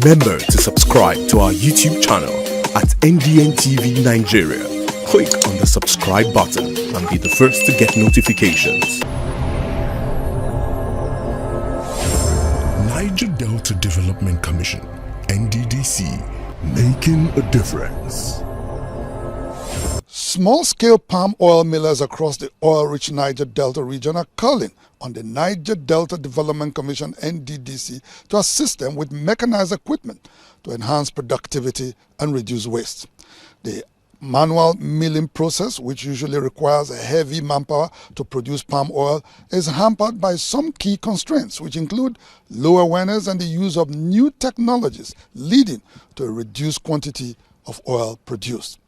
Remember to subscribe to our YouTube channel at NDN Nigeria. Click on the subscribe button and be the first to get notifications. Niger Delta Development Commission, NDDC, making a difference. Small-scale palm oil millers across the oil-rich Niger Delta region are calling on the Niger Delta Development Commission (NDDC) to assist them with mechanized equipment to enhance productivity and reduce waste. The manual milling process, which usually requires a heavy manpower to produce palm oil, is hampered by some key constraints, which include low awareness and the use of new technologies, leading to a reduced quantity of oil produced.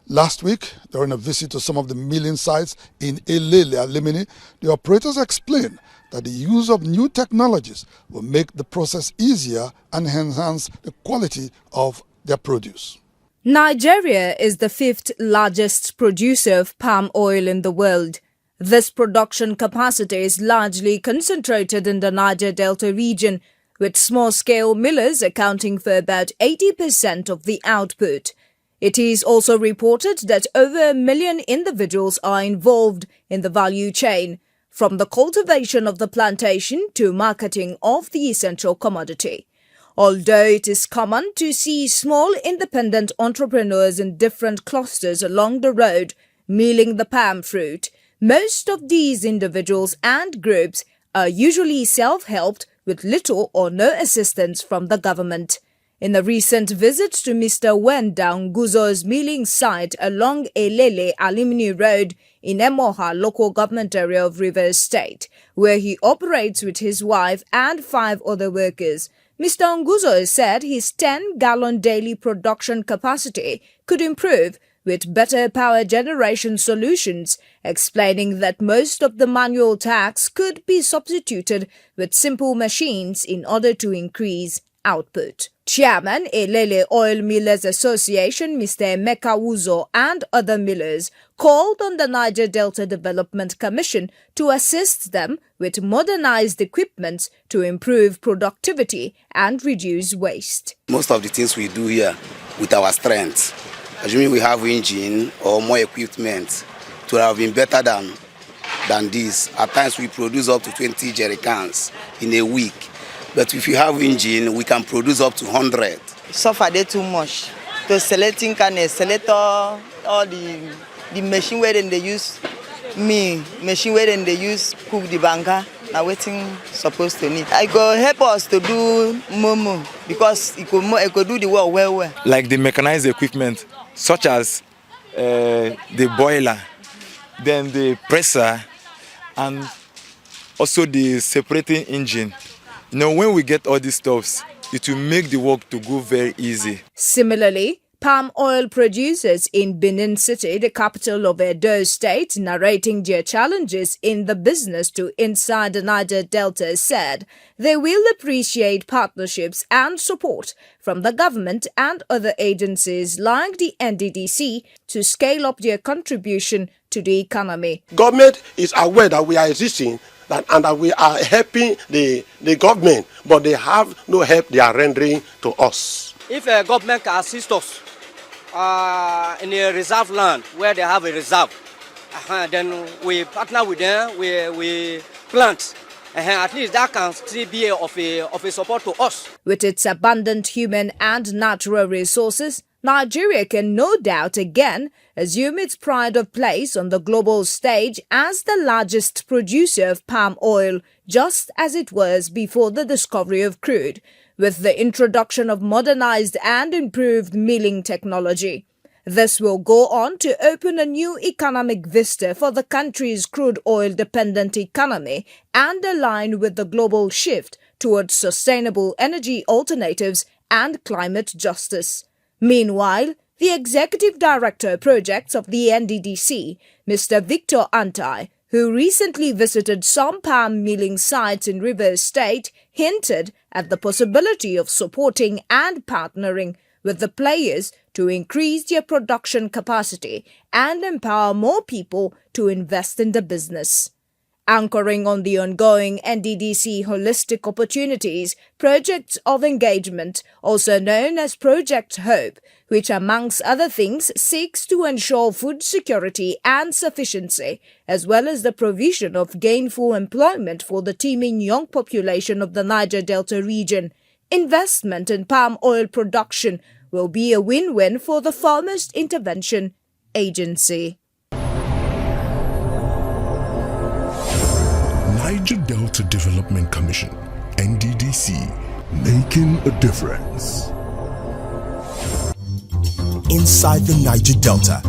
Last week, during a visit to some of the milling sites in Elele, Alimini, the operators explained that the use of new technologies will make the process easier and enhance the quality of their produce. Nigeria is the fifth largest producer of palm oil in the world. This production capacity is largely concentrated in the Niger Delta region, with small-scale millers accounting for about 80% of the output. It is also reported that over 1 million individuals are involved in the value chain, from the cultivation of the plantation to marketing of the essential commodity. Although it is common to see small independent entrepreneurs in different clusters along the road milling the palm fruit, most of these individuals and groups are usually self-helped with little or no assistance from the government. In a recent visit to Mr. Wenda Nguzo's milling site along Elele Alimini Road in Emoha local government area of Rivers State, where he operates with his wife and 5 other workers, Mr. Nguzo said his 10-gallon daily production capacity could improve with better power generation solutions, explaining that most of the manual tasks could be substituted with simple machines in order to increase output. Chairman Elele Oil Millers Association Mr. Emeka Uzo and other millers called on the Niger Delta Development Commission to assist them with modernized equipment to improve productivity and reduce waste. Most of the things we do here with our strength, assuming we have engine or more equipment, to have been better than this. At times we produce up to 20 jerrycans in a week. But if you have engine, we can produce up to 100. Suffer they too much. To selecting select all the machine where they use machine where they use cook the banga. Now waiting supposed to need. I go help us to do momo because it could do the work well. Like the mechanized equipment, such as the boiler, then the presser, and also the separating engine. When we get all these stuffs, it will make the work to go very easy. Similarly, palm oil producers in Benin City, the capital of Edo State, narrating their challenges in the business to Inside the Niger Delta, said they will appreciate partnerships and support from the government and other agencies like the NDDC to scale up their contribution to the economy. Government is aware that we are existing and that we are helping the government, but they have no help they are rendering to us. If a government can assist us in a reserve land where they have a reserve, then we partner with them, we plant. At least that can still be of a support to us. With its abundant human and natural resources, Nigeria can no doubt again assume its pride of place on the global stage as the largest producer of palm oil, just as it was before the discovery of crude, with the introduction of modernized and improved milling technology. This will go on to open a new economic vista for the country's crude oil-dependent economy and align with the global shift towards sustainable energy alternatives and climate justice. Meanwhile, the Executive Director Projects of the NDDC, Mr. Victor Antai, who recently visited some palm milling sites in Rivers State, hinted at the possibility of supporting and partnering with the players to increase their production capacity and empower more people to invest in the business. Anchoring on the ongoing NDDC Holistic Opportunities Project of Engagement, also known as Project Hope, which amongst other things seeks to ensure food security and sufficiency, as well as the provision of gainful employment for the teeming young population of the Niger Delta region. Investment in palm oil production will be a win-win for the Farmers Intervention Agency. Niger Delta Development Commission, NDDC, making a difference. Inside the Niger Delta,